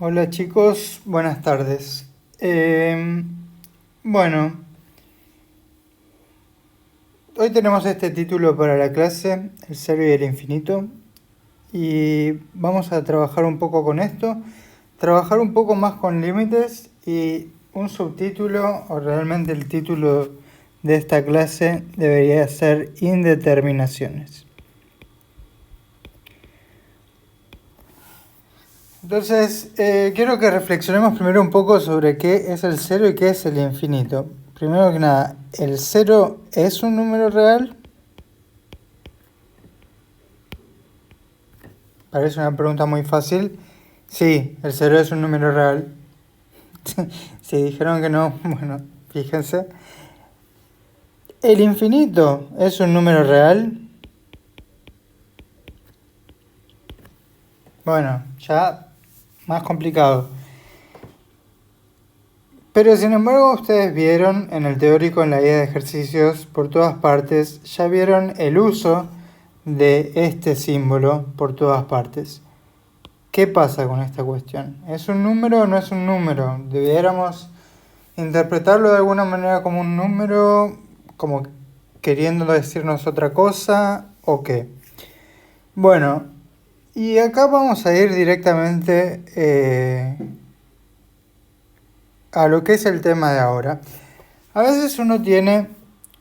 Hola chicos, buenas tardes. Bueno, hoy tenemos este título para la clase, el cero y el infinito, y vamos a trabajar un poco con esto, trabajar un poco más con límites y un subtítulo, o realmente el título de esta clase debería ser indeterminaciones. Entonces, quiero que reflexionemos primero un poco sobre qué es el cero y qué es el infinito. Primero que nada, ¿el cero es un número real? Parece una pregunta muy fácil. Sí, el cero es un número real. Si dijeron que no, bueno, fíjense. ¿El infinito es un número real? Bueno, ya más complicado. Pero sin embargo ustedes vieron en el teórico, en la guía de ejercicios, por todas partes, ya vieron el uso de este símbolo por todas partes. ¿Qué pasa con esta cuestión? ¿Es un número o no es un número? ¿Debiéramos interpretarlo de alguna manera como un número, como queriendo decirnos otra cosa o qué? Bueno, y acá vamos a ir directamente a lo que es el tema de ahora. A veces uno tiene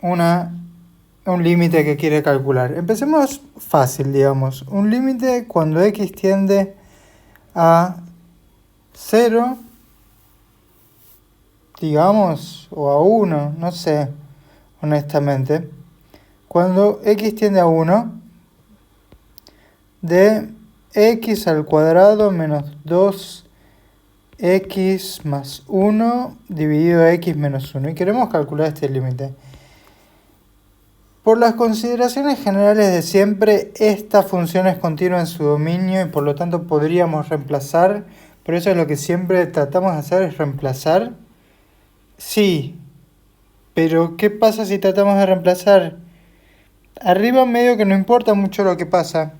un límite que quiere calcular. Empecemos fácil, digamos. Un límite cuando x tiende a 0, digamos, o a 1, no sé, honestamente. Cuando x tiende a 1, de x al cuadrado menos 2x más 1 dividido a x menos 1. Y queremos calcular este límite. Por las consideraciones generales de siempre, esta función es continua en su dominio y por lo tanto podríamos reemplazar. Por eso es lo que siempre tratamos de hacer, es reemplazar. Sí, pero ¿qué pasa si tratamos de reemplazar? Arriba medio que no importa mucho lo que pasa.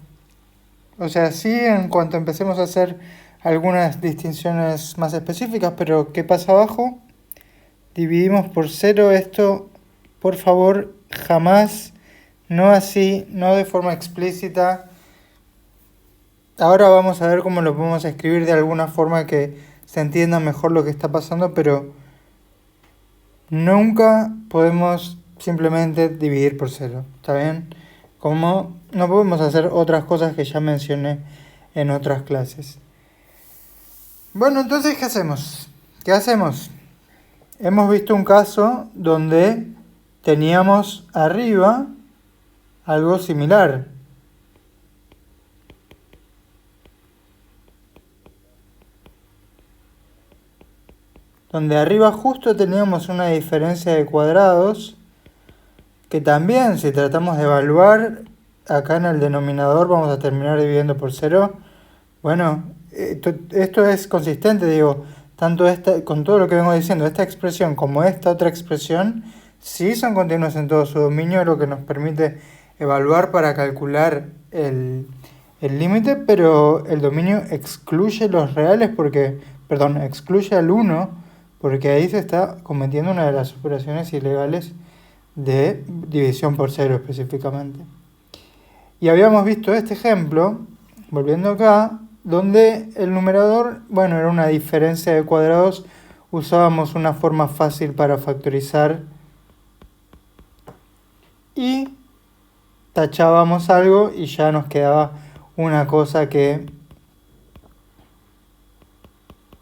O sea, sí en cuanto empecemos a hacer algunas distinciones más específicas, pero ¿qué pasa abajo? Dividimos por 0 esto, por favor, jamás, no así, no de forma explícita. Ahora vamos a ver cómo lo podemos escribir de alguna forma que se entienda mejor lo que está pasando, pero nunca podemos simplemente dividir por 0, ¿está bien? Como no podemos hacer otras cosas que ya mencioné en otras clases. Bueno, entonces, ¿qué hacemos? ¿Qué hacemos? Hemos visto un caso donde teníamos arriba algo similar. Donde arriba justo teníamos una diferencia de cuadrados que también, si tratamos de evaluar, acá en el denominador vamos a terminar dividiendo por 0. Bueno, esto es consistente, digo, tanto con todo lo que vengo diciendo, esta expresión como esta otra expresión, sí son continuas en todo su dominio, lo que nos permite evaluar para calcular el límite, pero el dominio excluye los reales excluye al 1, porque ahí se está cometiendo una de las operaciones ilegales de división por 0 específicamente. Y habíamos visto este ejemplo, volviendo acá, donde el numerador, bueno, era una diferencia de cuadrados, usábamos una forma fácil para factorizar y tachábamos algo y ya nos quedaba una cosa que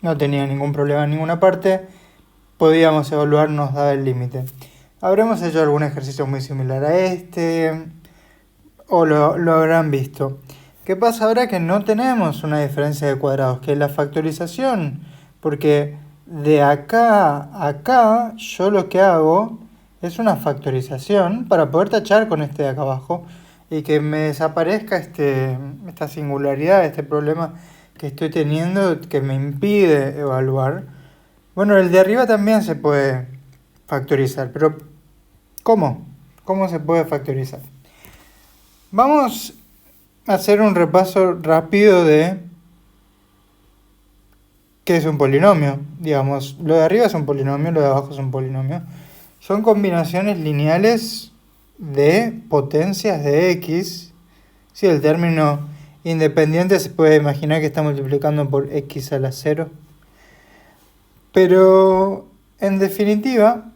no tenía ningún problema en ninguna parte, podíamos evaluar, nos daba el límite. Habremos hecho algún ejercicio muy similar a este, o lo habrán visto. ¿Qué pasa ahora que no tenemos una diferencia de cuadrados? Que es la factorización. Porque de acá a acá yo lo que hago es una factorización para poder tachar con este de acá abajo y que me desaparezca esta singularidad, este problema que estoy teniendo que me impide evaluar. Bueno, el de arriba también se puede factorizar, pero ¿cómo? ¿Cómo se puede factorizar? Vamos a hacer un repaso rápido de ¿Qué es un polinomio? Digamos, lo de arriba es un polinomio, lo de abajo es un polinomio. Son combinaciones lineales de potencias de x. Sí, el término independiente se puede imaginar que está multiplicando por x a la 0. Pero, en definitiva,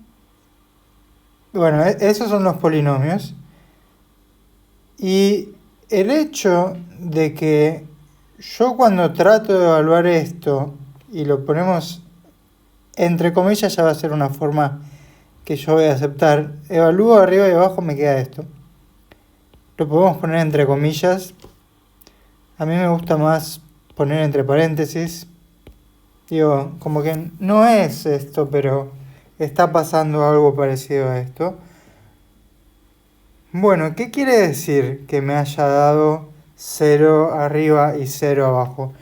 bueno, esos son los polinomios. Y el hecho de que yo cuando trato de evaluar esto y lo ponemos entre comillas, ya va a ser una forma que yo voy a aceptar. Evalúo arriba y abajo, me queda esto. Lo podemos poner entre comillas. A mí me gusta más poner entre paréntesis. Digo, como que no es esto, pero está pasando algo parecido a esto. Bueno, ¿qué quiere decir que me haya dado 0 arriba y 0 abajo?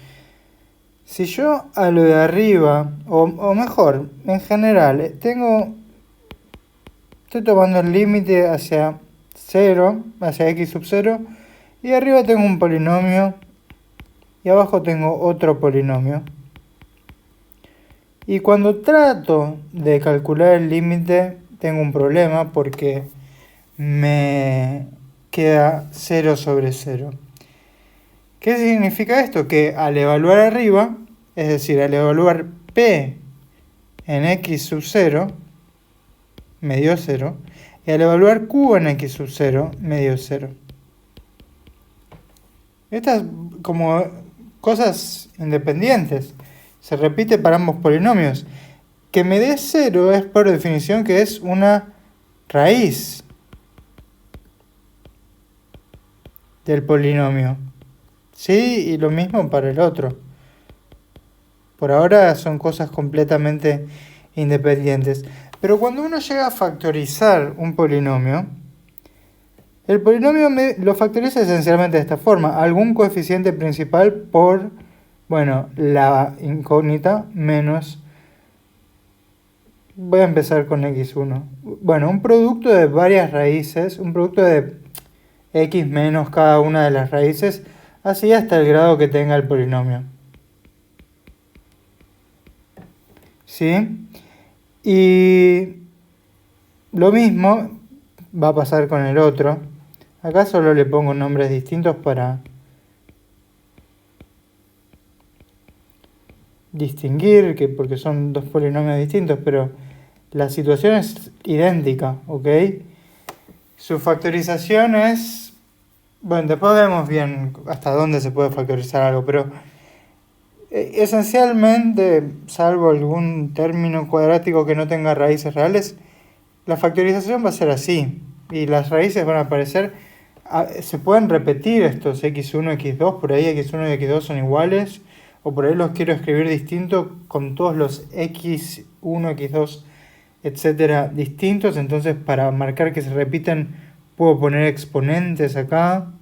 Si yo a lo de arriba, o mejor, en general, estoy tomando el límite hacia 0, hacia x sub 0, y arriba tengo un polinomio, y abajo tengo otro polinomio. Y cuando trato de calcular el límite, tengo un problema porque me queda 0 sobre 0. ¿Qué significa esto? Que al evaluar arriba, es decir, al evaluar p en x sub 0, me dio 0, y al evaluar q en x sub 0, me dio 0. Estas como cosas independientes. Se repite para ambos polinomios. Que me dé 0 es por definición que es una raíz del polinomio. Sí, y lo mismo para el otro. Por ahora son cosas completamente independientes. Pero cuando uno llega a factorizar un polinomio, el polinomio lo factoriza esencialmente de esta forma. Algún coeficiente principal por, bueno, la incógnita menos... Voy a empezar con x1. Bueno, un producto de varias raíces, un producto de x menos cada una de las raíces, así hasta el grado que tenga el polinomio. ¿Sí? Y lo mismo va a pasar con el otro. Acá solo le pongo nombres distintos para distinguir, porque son dos polinomios distintos, pero la situación es idéntica, ¿ok? Su factorización es... Bueno, después vemos bien hasta dónde se puede factorizar algo, pero esencialmente, salvo algún término cuadrático que no tenga raíces reales, la factorización va a ser así, y las raíces van a aparecer, se pueden repetir estos x1, x2, por ahí x1 y x2 son iguales, o por ahí los quiero escribir distinto con todos los x1, x2, etcétera, distintos, entonces para marcar que se repiten puedo poner exponentes acá.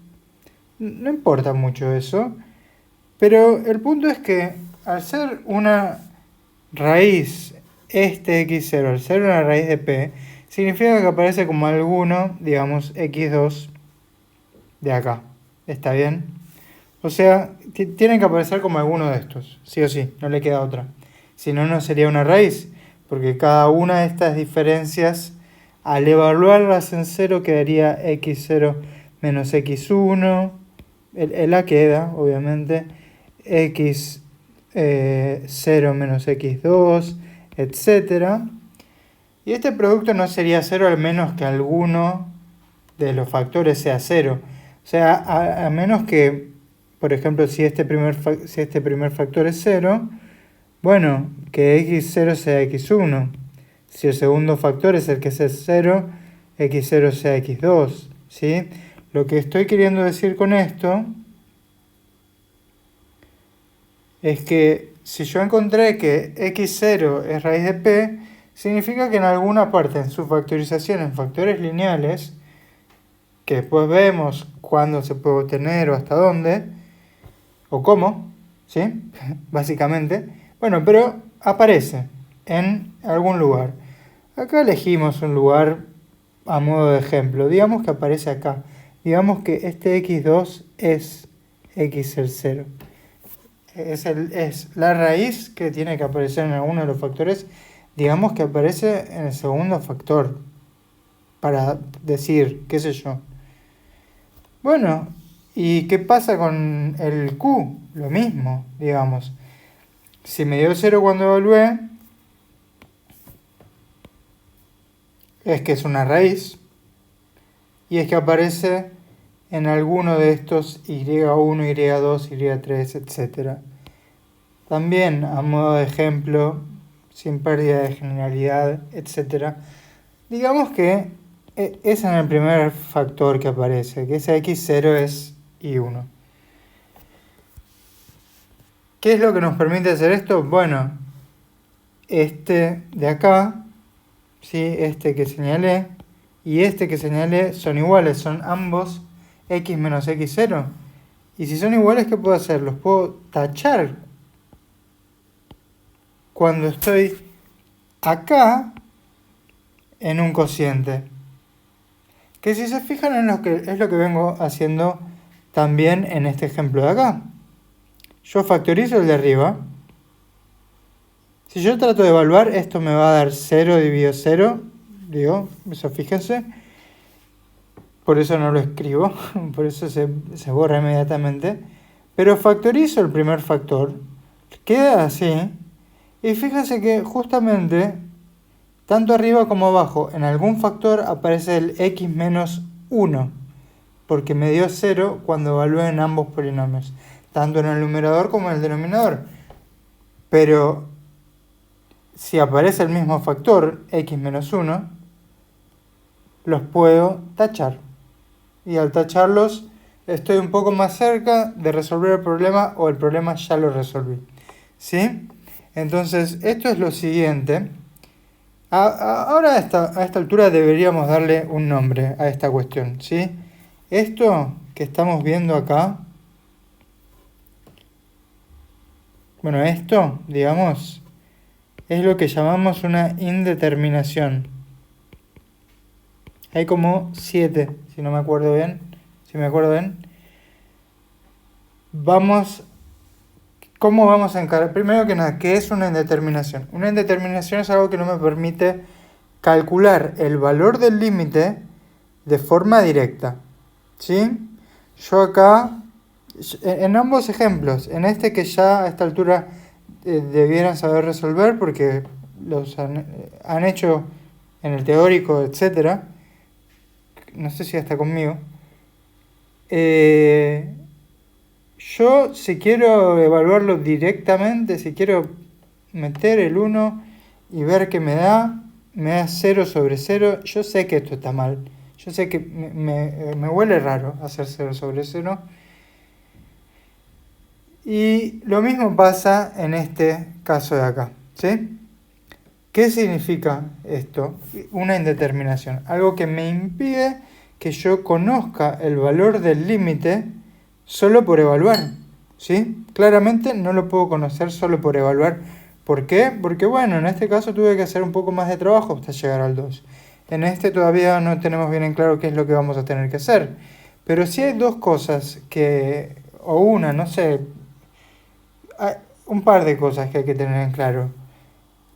No importa mucho eso, pero el punto es que al ser una raíz este x0, al ser una raíz de p, significa que aparece como alguno, digamos, x2 de acá. ¿Está bien? O sea, tienen que aparecer como alguno de estos, sí o sí, no le queda otra. Si no, no sería una raíz, porque cada una de estas diferencias, al evaluarlas en 0, quedaría x0 menos x1, el a queda, obviamente, x0 menos x2, etc. Y este producto no sería 0 al menos que alguno de los factores sea 0. O sea, a menos que, por ejemplo, si este primer factor es 0, bueno, que x0 sea x1. Si el segundo factor es el que es 0, x0 sea x2, ¿sí? Lo que estoy queriendo decir con esto es que si yo encontré que x0 es raíz de p, significa que en alguna parte en su factorización en factores lineales, que después vemos cuándo se puede obtener o hasta dónde, o cómo, ¿sí? Básicamente. Bueno, pero aparece en algún lugar. Acá elegimos un lugar a modo de ejemplo. Digamos que aparece acá. Digamos que este x2 es x0. es la raíz que tiene que aparecer en alguno de los factores, digamos que aparece en el segundo factor, para decir, qué sé yo. Bueno, ¿y qué pasa con el Q? Lo mismo, digamos. Si me dio 0 cuando evalué, es que es una raíz, y es que aparece en alguno de estos y1, y2, y3, etc. También, a modo de ejemplo, sin pérdida de generalidad, etc. Digamos que es en el primer factor que aparece, que ese x0 es y1. ¿Qué es lo que nos permite hacer esto? Bueno, este de acá, ¿sí? Este que señalé y este que señalé son iguales, son ambos x menos x0. Y si son iguales, ¿qué puedo hacer? Los puedo tachar cuando estoy acá en un cociente. Que si se fijan es lo que vengo haciendo también en este ejemplo de acá. Yo factorizo el de arriba. Si yo trato de evaluar, esto me va a dar 0 dividido 0. Digo, eso fíjense. Por eso no lo escribo. Por eso se borra inmediatamente. Pero factorizo el primer factor. Queda así. Y fíjense que justamente, tanto arriba como abajo, en algún factor aparece el x menos 1. Porque me dio 0 cuando evalué en ambos polinomios. Tanto en el numerador como en el denominador. Pero si aparece el mismo factor, x menos 1, los puedo tachar. Y al tacharlos, estoy un poco más cerca de resolver el problema o el problema ya lo resolví. ¿Sí? Entonces, esto es lo siguiente. Ahora a esta altura deberíamos darle un nombre a esta cuestión. ¿Sí? Esto que estamos viendo acá, bueno, esto, digamos, es lo que llamamos una indeterminación. Hay como 7, si no me acuerdo bien. Si me acuerdo bien. ¿Cómo vamos a encarar? Primero que nada, ¿qué es una indeterminación? Una indeterminación es algo que no me permite calcular el valor del límite de forma directa. ¿Sí? Yo acá, en ambos ejemplos, en este que ya a esta altura debieran saber resolver porque los han hecho en el teórico, etc. No sé si está conmigo. Yo, si quiero evaluarlo directamente, si quiero meter el 1 y ver qué me da 0 sobre 0, yo sé que esto está mal. Yo sé que me huele raro hacer 0 sobre 0. Y lo mismo pasa en este caso de acá, ¿sí? ¿Qué significa esto? Una indeterminación. Algo que me impide que yo conozca el valor del límite solo por evaluar, ¿sí? Claramente no lo puedo conocer solo por evaluar. ¿Por qué? Porque bueno, en este caso tuve que hacer un poco más de trabajo hasta llegar al 2. En este todavía no tenemos bien en claro qué es lo que vamos a tener que hacer. Pero sí hay dos cosas o una, no sé, un par de cosas que hay que tener en claro.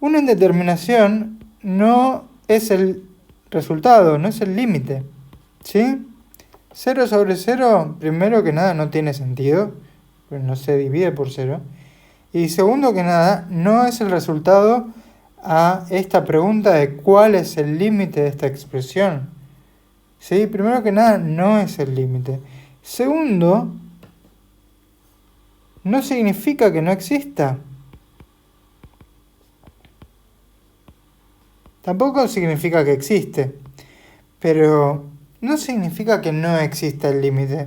Una indeterminación no es el resultado, no es el límite, ¿sí? 0 sobre 0, primero que nada, no tiene sentido, pues no se divide por 0. Y segundo que nada, no es el resultado a esta pregunta de cuál es el límite de esta expresión. ¿Sí? Primero que nada, no es el límite. Segundo, no significa que no exista. Tampoco significa que existe, pero no significa que no exista el límite.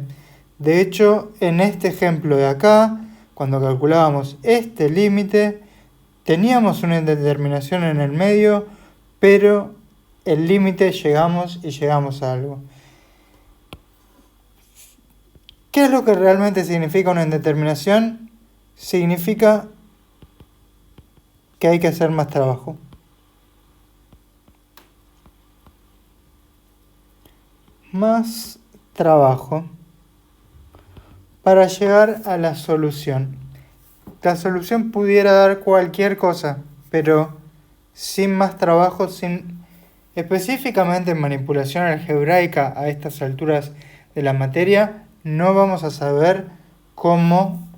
De hecho, en este ejemplo de acá, cuando calculábamos este límite, teníamos una indeterminación en el medio, pero el límite llegamos a algo. ¿Qué es lo que realmente significa una indeterminación? Significa que hay que hacer más trabajo. Más trabajo para llegar a la solución. la solución pudiera dar cualquier cosa, pero sin más trabajo, específicamente en manipulación algebraica a estas alturas de la materia, no vamos a saber cómo,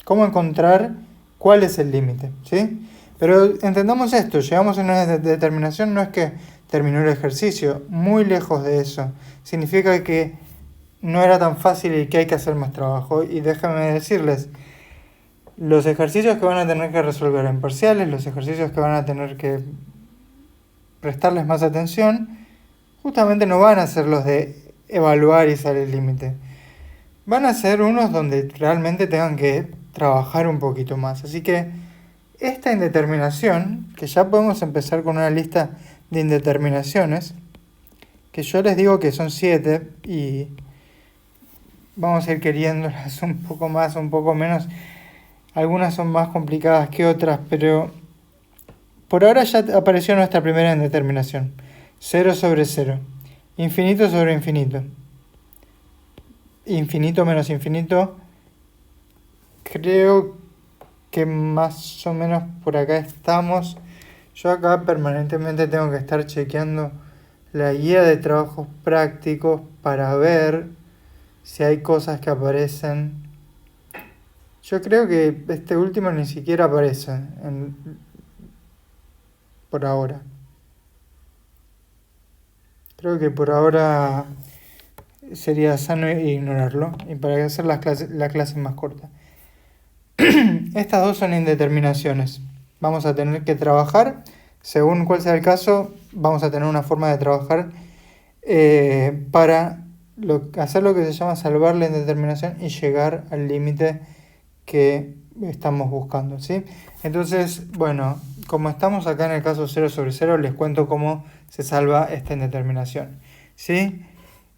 cómo encontrar cuál es el límite, ¿sí? Pero entendamos esto, llegamos a una determinación, no es que terminó el ejercicio, muy lejos de eso. Significa que no era tan fácil y que hay que hacer más trabajo. Y déjame decirles, los ejercicios que van a tener que resolver en parciales, los ejercicios que van a tener que prestarles más atención, justamente no van a ser los de evaluar y salir el límite. Van a ser unos donde realmente tengan que trabajar un poquito más. Así que esta indeterminación, que ya podemos empezar con una lista de indeterminaciones, que yo les digo que son 7 y vamos a ir queriéndolas un poco más, un poco menos. Algunas son más complicadas que otras, pero por ahora ya apareció nuestra primera indeterminación. 0 sobre 0. Infinito sobre infinito. Infinito menos infinito. Creo que más o menos por acá estamos. Yo acá permanentemente tengo que estar chequeando la guía de trabajos prácticos para ver si hay cosas que aparecen. Yo creo que este último ni siquiera aparece por ahora. Creo que por ahora sería sano ignorarlo y para hacer la clase más corta. Estas dos son indeterminaciones. Vamos a tener que trabajar, según cuál sea el caso, vamos a tener una forma de trabajar para hacer lo que se llama salvar la indeterminación y llegar al límite que estamos buscando, ¿sí? Entonces, bueno, como estamos acá en el caso 0 sobre 0, les cuento cómo se salva esta indeterminación, ¿sí?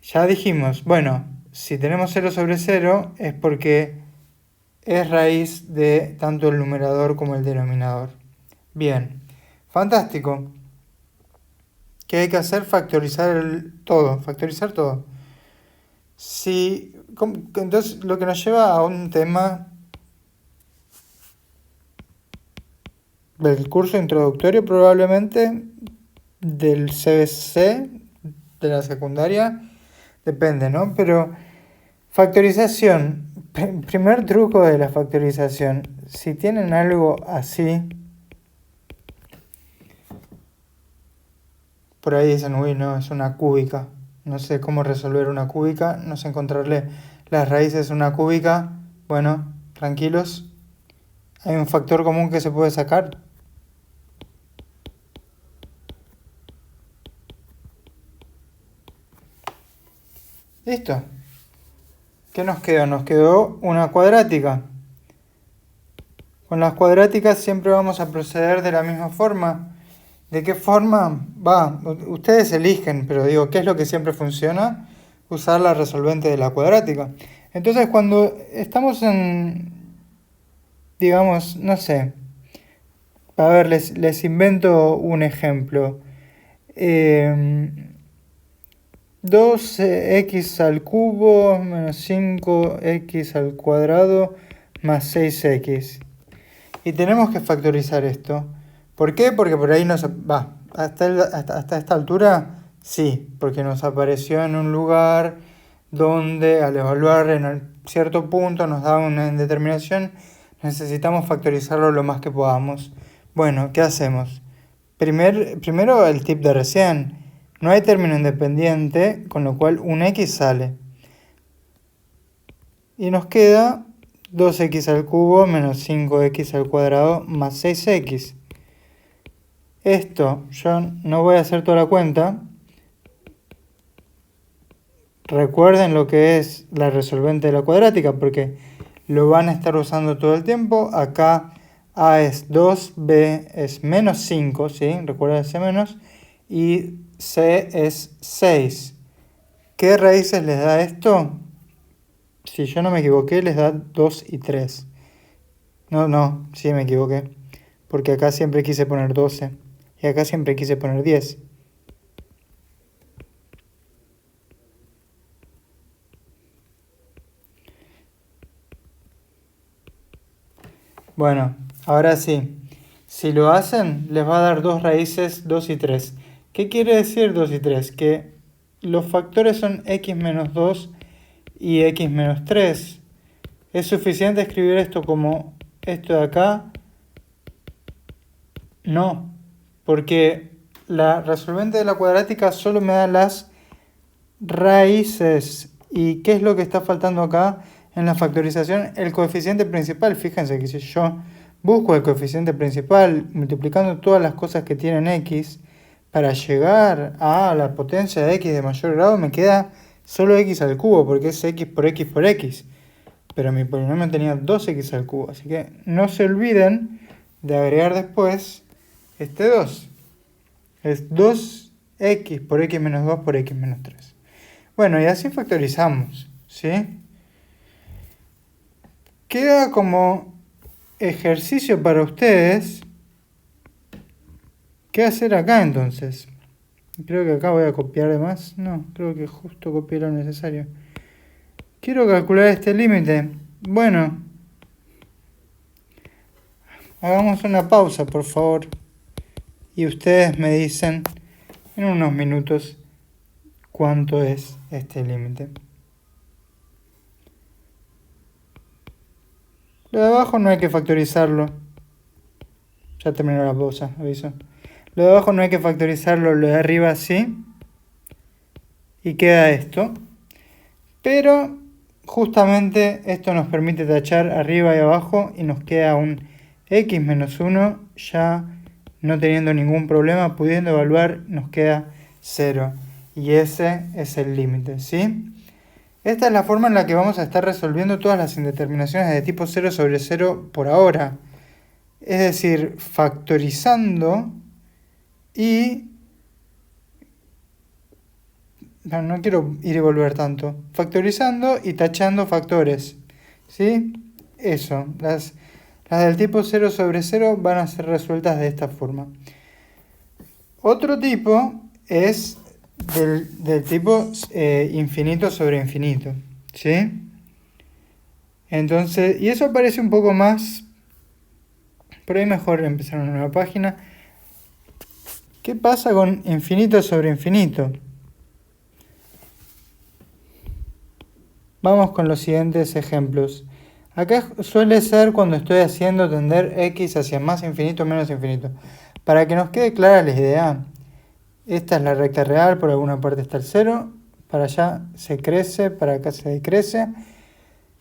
Ya dijimos, bueno, si tenemos 0 sobre 0 es porque es raíz de tanto el numerador como el denominador. Bien, fantástico. ¿Qué hay que hacer? Factorizar todo. Entonces, lo que nos lleva a un tema del curso introductorio probablemente, del CBC, de la secundaria, depende, ¿no? Pero factorización, primer truco de la factorización, si tienen algo así, por ahí dicen, uy, no, es una cúbica, no sé cómo resolver una cúbica, no sé encontrarle las raíces a una cúbica, bueno, tranquilos, hay un factor común que se puede sacar. Listo. ¿Qué nos quedó? Nos quedó una cuadrática. Con las cuadráticas siempre vamos a proceder de la misma forma. ¿De qué forma? Ustedes eligen, pero digo, ¿qué es lo que siempre funciona? Usar la resolvente de la cuadrática. Entonces, cuando estamos en, digamos, no sé, a ver, les invento un ejemplo. 2x al cubo menos 5x al cuadrado más 6x. Y tenemos que factorizar esto. ¿Por qué? Porque por ahí hasta esta altura, sí, porque nos apareció en un lugar donde al evaluar en cierto punto nos da una indeterminación, necesitamos factorizarlo lo más que podamos. Bueno, ¿qué hacemos? Primero el tip de recién. No hay término independiente, con lo cual un x sale. Y nos queda 2x al cubo menos 5x al cuadrado más 6x. Esto yo no voy a hacer toda la cuenta. Recuerden lo que es la resolvente de la cuadrática porque lo van a estar usando todo el tiempo. Acá a es 2, b es menos 5, ¿sí? Recuerden ese menos. Y c es 6. ¿Qué raíces les da esto? Si yo no me equivoqué, les da 2 y 3. No, sí me equivoqué. Porque acá siempre quise poner 12. Y acá siempre quise poner 10. Bueno, ahora sí. Si lo hacen, les va a dar dos raíces 2 y 3. ¿Qué quiere decir 2 y 3? Que los factores son x menos 2 y x menos 3. ¿Es suficiente escribir esto como esto de acá? No, porque la resolvente de la cuadrática solo me da las raíces. ¿Y qué es lo que está faltando acá en la factorización? El coeficiente principal. Fíjense que si yo busco el coeficiente principal multiplicando todas las cosas que tienen x, para llegar a la potencia de x de mayor grado me queda solo x al cubo, porque es x por x por x. Pero mi polinomio tenía 2x al cubo, así que no se olviden de agregar después este 2. Es 2x por x menos 2 por x menos 3. Bueno, y así factorizamos, ¿sí? Queda como ejercicio para ustedes. ¿Qué hacer acá entonces? Creo que acá voy a copiar de más. No, creo que justo copié lo necesario. Quiero calcular este límite. Bueno, hagamos una pausa, por favor. Y ustedes me dicen en unos minutos cuánto es este límite. Lo de abajo no hay que factorizarlo. Ya terminó la pausa, aviso. Lo de abajo no hay que factorizarlo, lo de arriba sí. Y queda esto. Pero justamente esto nos permite tachar arriba y abajo y nos queda un x menos 1 ya no teniendo ningún problema, pudiendo evaluar, nos queda 0. Y ese es el límite, ¿sí? Esta es la forma en la que vamos a estar resolviendo todas las indeterminaciones de tipo 0 sobre 0 por ahora. Es decir, factorizando y... No quiero ir y volver tanto. Factorizando y tachando factores, ¿sí? Eso, las del tipo 0 sobre 0 van a ser resueltas de esta forma. Otro tipo es del tipo infinito sobre infinito, ¿sí? Entonces, y eso aparece un poco más, por ahí mejor empezar una nueva página. ¿Qué pasa con infinito sobre infinito? Vamos con los siguientes ejemplos. Acá suele ser cuando estoy haciendo tender x hacia más infinito o menos infinito. Para que nos quede clara la idea, esta es la recta real, por alguna parte está el 0, para allá se crece, para acá se decrece.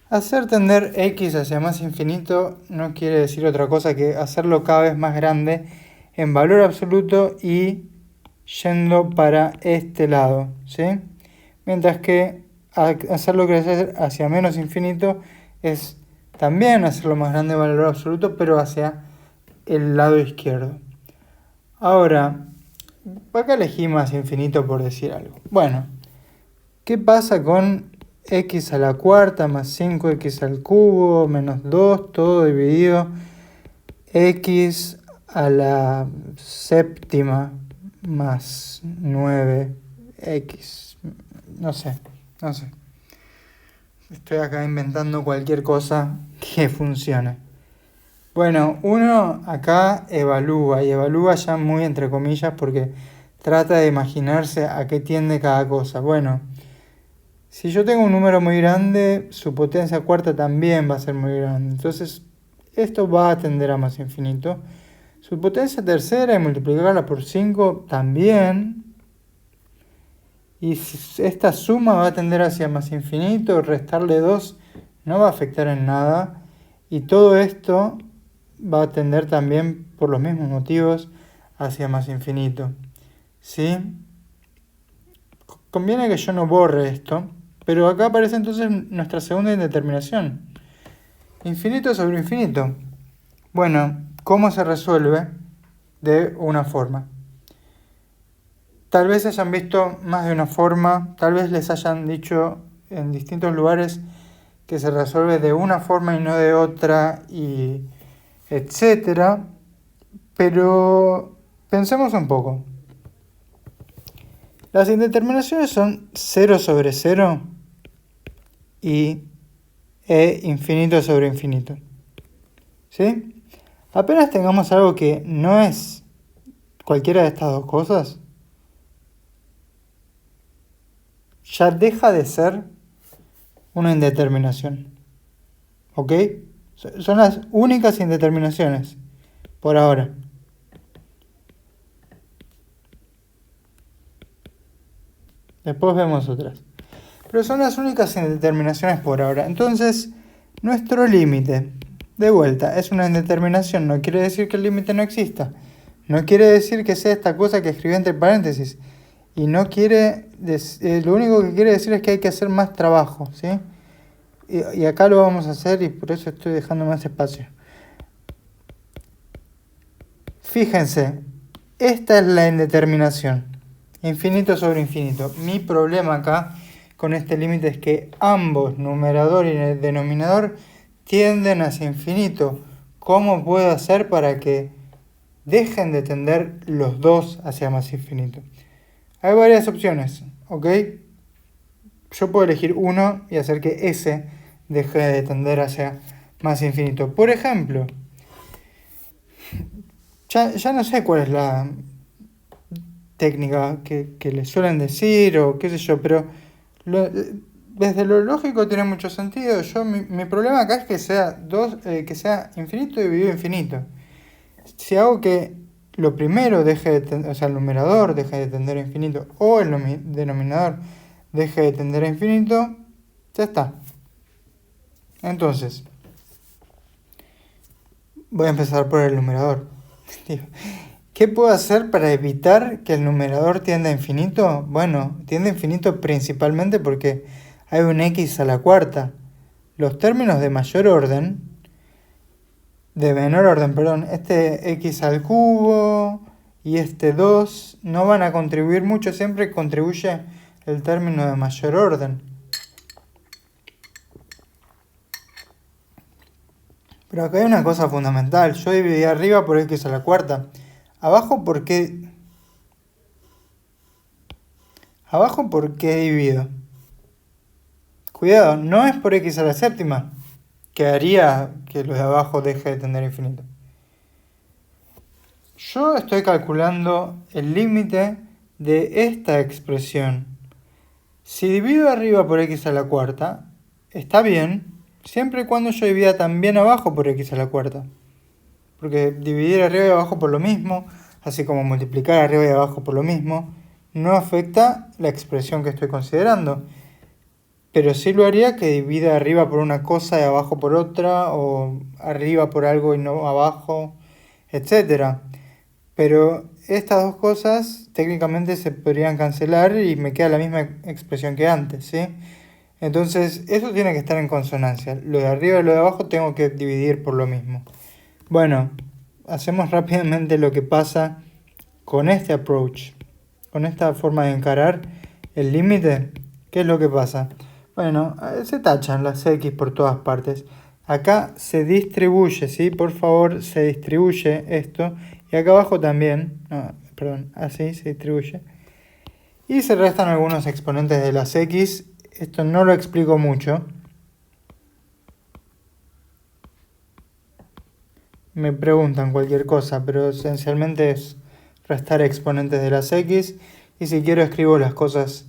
Hacer tender x hacia más infinito no quiere decir otra cosa que hacerlo cada vez más grande en valor absoluto y yendo para este lado, ¿sí? Mientras que hacerlo crecer hacia menos infinito es también hacerlo más grande en valor absoluto, pero hacia el lado izquierdo. Ahora, acá elegí más infinito por decir algo. Bueno, ¿qué pasa con x a la cuarta más 5x al cubo menos 2, todo dividido, x a la séptima más 9x? No sé. Estoy acá inventando cualquier cosa que funcione. Bueno, uno acá evalúa, y evalúa ya muy entre comillas porque trata de imaginarse a qué tiende cada cosa. Bueno, si yo tengo un número muy grande, su potencia cuarta también va a ser muy grande. Entonces, esto va a tender a más infinito. Su potencia tercera y multiplicarla por 5 también. Y si esta suma va a tender hacia más infinito, restarle 2 no va a afectar en nada. Y todo esto va a tender también, por los mismos motivos, hacia más infinito. ¿Sí? Conviene que yo no borre esto, pero acá aparece entonces nuestra segunda indeterminación. Infinito sobre infinito. Bueno, ¿cómo se resuelve? De una forma. Tal vez hayan visto más de una forma, tal vez les hayan dicho en distintos lugares que se resuelve de una forma y no de otra, y etcétera. Pero pensemos un poco. Las indeterminaciones son 0 sobre 0 y e infinito sobre infinito. ¿Sí? Apenas tengamos algo que no es cualquiera de estas dos cosas, ya deja de ser una indeterminación. ¿Ok? Son las únicas indeterminaciones por ahora. Después vemos otras. Pero son las únicas indeterminaciones por ahora. Entonces, nuestro límite, de vuelta, es una indeterminación. No quiere decir que el límite no exista. No quiere decir que sea esta cosa que escribí entre paréntesis. Y no quiere... lo único que quiere decir es que hay que hacer más trabajo, ¿sí? Y acá lo vamos a hacer y por eso estoy dejando más espacio. Fíjense, esta es la indeterminación. Infinito sobre infinito. Mi problema acá con este límite es que ambos, numerador y denominador, tienden hacia infinito. ¿Cómo puedo hacer para que dejen de tender los dos hacia más infinito? Hay varias opciones, ¿ok? Yo puedo elegir uno y hacer que ese deje de tender hacia más infinito. Por ejemplo, ya no sé cuál es la técnica que les suelen decir o qué sé yo, pero desde lo lógico tiene mucho sentido. Mi problema acá es que sea infinito dividido infinito. Si hago que lo primero deje de tender, o sea, el numerador deje de tender a infinito o el denominador deje de tender a infinito, ya está. Entonces, voy a empezar por el numerador. ¿Qué puedo hacer para evitar que el numerador tienda a infinito? Bueno, tiende a infinito principalmente porque hay un x a la cuarta. Los términos de menor orden, perdón, este x al cubo y este 2 no van a contribuir mucho, siempre contribuye el término de mayor orden. Pero acá hay una cosa fundamental, yo dividí arriba por x a la cuarta. Abajo, ¿por qué divido? Cuidado, no es por x a la séptima, que haría que lo de abajo deje de tender a infinito. Yo estoy calculando el límite de esta expresión. Si divido arriba por x a la cuarta, está bien, siempre y cuando yo divida también abajo por x a la cuarta. Porque dividir arriba y abajo por lo mismo, así como multiplicar arriba y abajo por lo mismo, no afecta la expresión que estoy considerando. Pero sí lo haría que divida arriba por una cosa y abajo por otra, o arriba por algo y no abajo, etc. Pero estas dos cosas técnicamente se podrían cancelar y me queda la misma expresión que antes, ¿sí? Entonces eso tiene que estar en consonancia. Lo de arriba y lo de abajo tengo que dividir por lo mismo. Bueno, hacemos rápidamente lo que pasa con este approach, con esta forma de encarar el límite. ¿Qué es lo que pasa? Bueno, se tachan las x por todas partes. Acá se distribuye, ¿sí? Por favor, se distribuye esto. Y acá abajo también. No, perdón, así se distribuye. Y se restan algunos exponentes de las x. Esto no lo explico mucho. Me preguntan cualquier cosa, pero esencialmente es restar exponentes de las x. Y si quiero escribo las cosas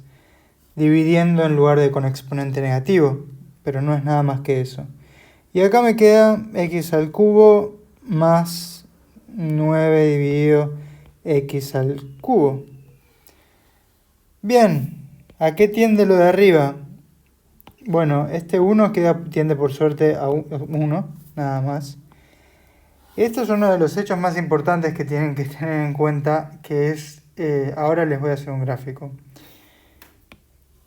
dividiendo en lugar de con exponente negativo. Pero no es nada más que eso. Y acá me queda x al cubo más 9 dividido x al cubo. Bien, ¿a qué tiende lo de arriba? Bueno, este 1 tiende por suerte a 1, nada más. Esto es uno de los hechos más importantes que tienen que tener en cuenta, que es, ahora les voy a hacer un gráfico.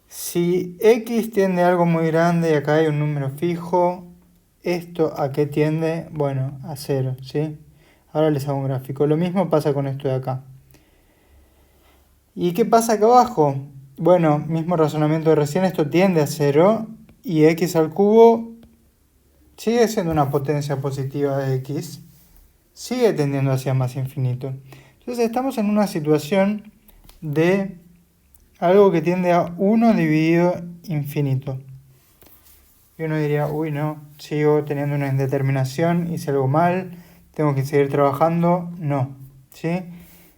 Si x tiende a algo muy grande y acá hay un número fijo, ¿esto a qué tiende? Bueno, a 0, ¿sí? Ahora les hago un gráfico. Lo mismo pasa con esto de acá. ¿Y qué pasa acá abajo? Bueno, mismo razonamiento de recién, esto tiende a 0 y x al cubo sigue siendo una potencia positiva de x, sigue tendiendo hacia más infinito. Entonces estamos en una situación de algo que tiende a 1 dividido infinito. Y uno diría, uy, no, sigo teniendo una indeterminación, hice algo mal, tengo que seguir trabajando. No, ¿sí?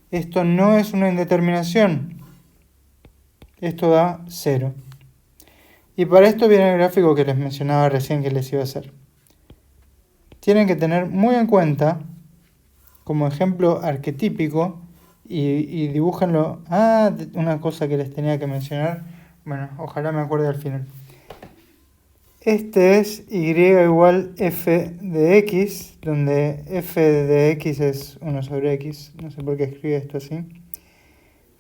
Esto no es una indeterminación. Esto da 0. Y para esto viene el gráfico que les mencionaba recién que les iba a hacer. Tienen que tener muy en cuenta, como ejemplo arquetípico, y dibújenlo. Una cosa que les tenía que mencionar. Bueno, ojalá me acuerde al final. Este es y igual f de x, donde f de x es 1 sobre x. No sé por qué escribí esto así.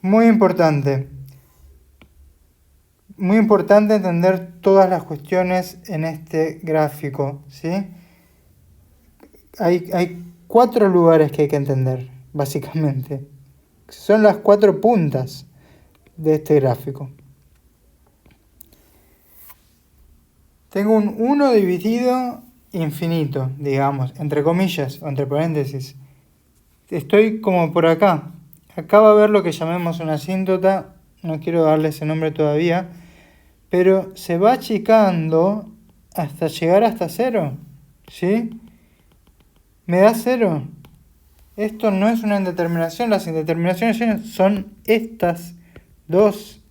Muy importante. Muy importante entender todas las cuestiones en este gráfico, ¿sí? Hay 4 lugares que hay que entender, básicamente. Son las 4 puntas de este gráfico. Tengo un 1 dividido infinito, digamos, entre comillas o entre paréntesis. Estoy como por acá. Acá va a haber lo que llamemos una asíntota. No quiero darle ese nombre todavía. Pero se va achicando hasta llegar hasta 0. ¿Sí? Me da 0. Esto no es una indeterminación. Las indeterminaciones son estas dos.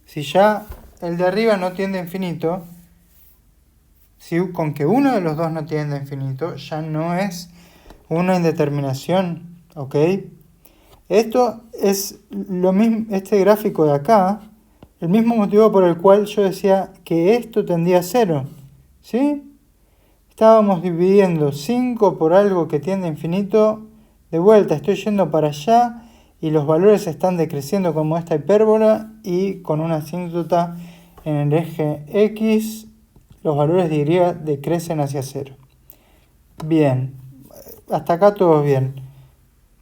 Si ya el de arriba no tiende a infinito, si con que uno de los dos no tiende a infinito, ya no es una indeterminación. ¿Ok? Esto es lo mismo, este gráfico de acá, el mismo motivo por el cual yo decía que esto tendía a 0. ¿Sí? Estábamos dividiendo 5 por algo que tiende a infinito. De vuelta, estoy yendo para allá y los valores están decreciendo como esta hipérbola y con una asíntota en el eje X, los valores de Y decrecen hacia 0. Bien, hasta acá todo bien.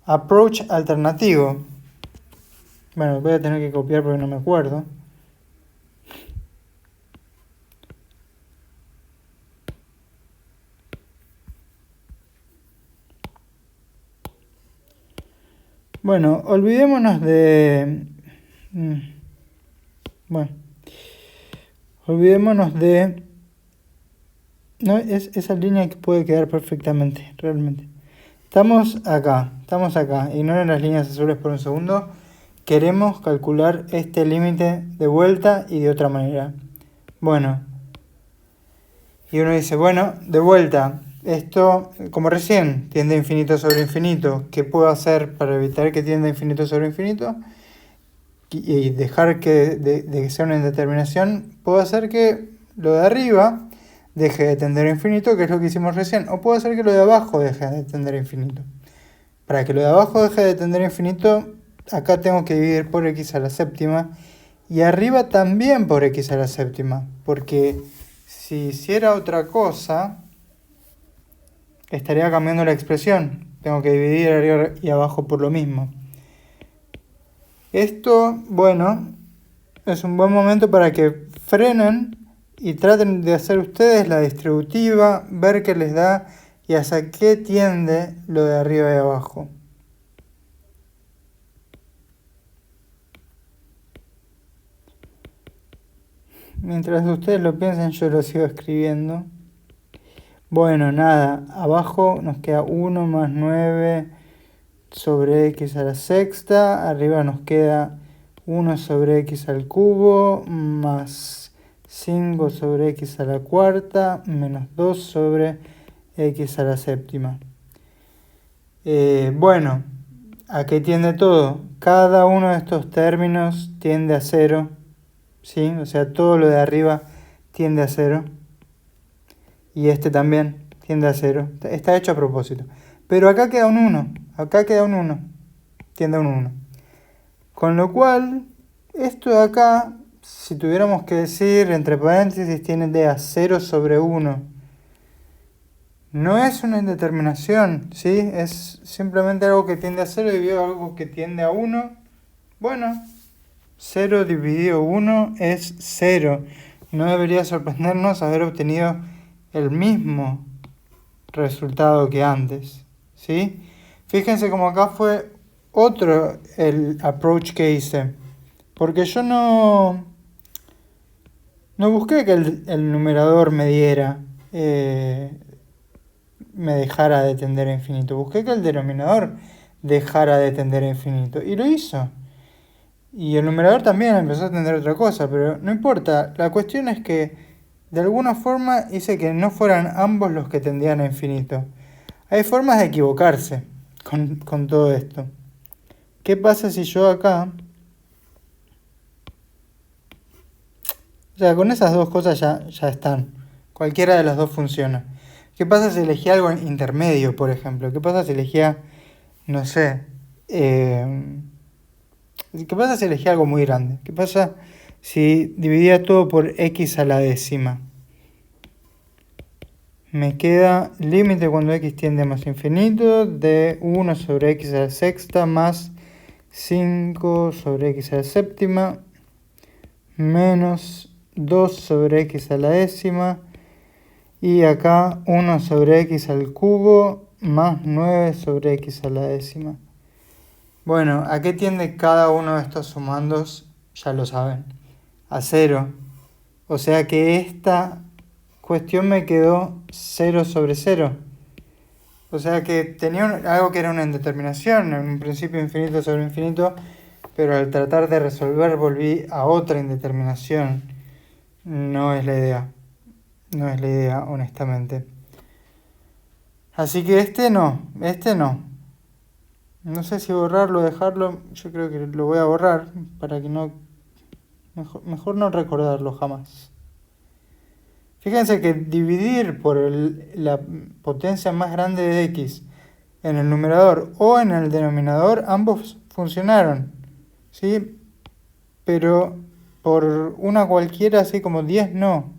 Approach alternativo. Bueno, voy a tener que copiar porque no me acuerdo. Bueno, olvidémonos de... olvidémonos de... No, es esa línea que puede quedar perfectamente, realmente. Estamos acá. Ignoren las líneas azules por un segundo. Queremos calcular este límite de vuelta y de otra manera. Bueno. Y uno dice, bueno, de vuelta. Esto, como recién, tiende a infinito sobre infinito. ¿Qué puedo hacer para evitar que tienda a infinito sobre infinito? Y dejar de que sea una indeterminación. Puedo hacer que lo de arriba deje de tender a infinito, que es lo que hicimos recién. O puedo hacer que lo de abajo deje de tender a infinito. Para que lo de abajo deje de tender a infinito, acá tengo que dividir por x a la séptima. Y arriba también por x a la séptima. Porque si hiciera otra cosa, estaría cambiando la expresión. Tengo que dividir arriba y abajo por lo mismo. Esto, bueno, es un buen momento para que frenen y traten de hacer ustedes la distributiva, ver qué les da y hacia qué tiende lo de arriba y abajo. Mientras ustedes lo piensen, yo lo sigo escribiendo. Bueno, nada, abajo nos queda 1 más 9 sobre x a la sexta, arriba nos queda 1 sobre x al cubo, más 5 sobre x a la cuarta, menos 2 sobre x a la séptima. Bueno, ¿a qué tiende todo? Cada uno de estos términos tiende a 0, ¿sí? O sea, todo lo de arriba tiende a 0. Y este también tiende a 0. Está hecho a propósito. Pero acá queda un 1. Tiende a un 1. Con lo cual, esto de acá, si tuviéramos que decir, entre paréntesis, tiende a 0 sobre 1. No es una indeterminación, ¿sí? Es simplemente algo que tiende a 0 dividido a algo que tiende a 1. Bueno, 0 dividido 1 es 0. No debería sorprendernos haber obtenido el mismo resultado que antes, ¿sí? Fíjense como acá fue otro el approach que hice, porque yo no No busqué que el numerador me diera, me dejara de tender a infinito. Busqué que el denominador dejara de tender a infinito. Y lo hizo. Y el numerador también empezó a tender a otra cosa, pero no importa. La cuestión es que de alguna forma hice que no fueran ambos los que tendían a infinito. Hay formas de equivocarse con todo esto. ¿Qué pasa si yo acá... O sea, con esas dos cosas ya están. Cualquiera de las dos funciona. ¿Qué pasa si elegía algo intermedio, por ejemplo? ¿Qué pasa si elegía, no sé, ¿qué pasa si elegía algo muy grande? ¿Qué pasa si dividía todo por x a la décima? Me queda límite cuando x tiende a más infinito de 1 sobre x a la sexta más 5 sobre x a la séptima menos 2 sobre x a la décima y acá 1 sobre x al cubo más 9 sobre x a la décima. Bueno, ¿a qué tiende cada uno de estos sumandos? Ya lo saben, a 0. O sea que esta cuestión me quedó 0 sobre 0. O sea que tenía algo que era una indeterminación, en un principio infinito sobre infinito, pero al tratar de resolver volví a otra indeterminación. No es la idea. No es la idea, honestamente. Así que este no. No sé si borrarlo o dejarlo. Yo creo que lo voy a borrar para que no... Mejor no recordarlo jamás. Fíjense que dividir por la potencia más grande de x en el numerador o en el denominador, ambos funcionaron, ¿sí? Pero por una cualquiera, así como 10, no.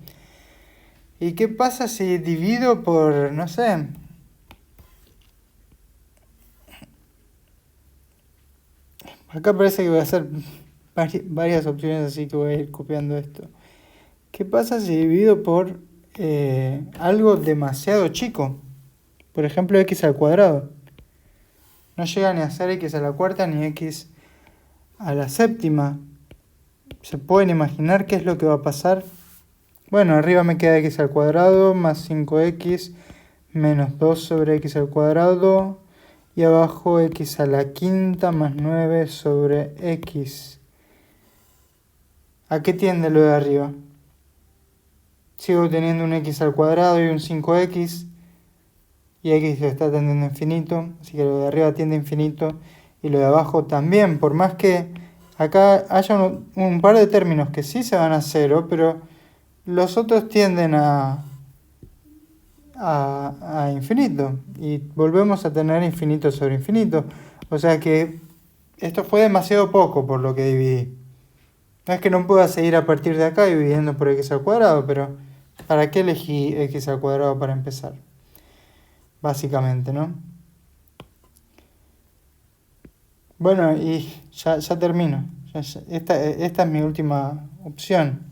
¿Y qué pasa si divido por, no sé? Acá parece que voy a hacer varias opciones, así que voy a ir copiando esto. ¿Qué pasa si divido por algo demasiado chico? Por ejemplo, x al cuadrado. No llega ni a ser x a la cuarta ni x a la séptima. ¿Se pueden imaginar qué es lo que va a pasar? Bueno, arriba me queda x al cuadrado más 5x menos 2 sobre x al cuadrado. Y abajo x a la quinta más 9 sobre x. ¿A qué tiende lo de arriba? Sigo teniendo un x al cuadrado y un 5x. Y x está tendiendo a infinito. Así que lo de arriba tiende a infinito. Y lo de abajo también. Por más que acá haya un par de términos que sí se van a cero. Pero los otros tienden a infinito. Y volvemos a tener infinito sobre infinito. O sea que esto fue demasiado poco por lo que dividí. No es que no pueda seguir a partir de acá dividiendo por x al cuadrado, pero ¿para qué elegí x al cuadrado para empezar? Básicamente, ¿no? Bueno, y ya termino. Esta es mi última opción.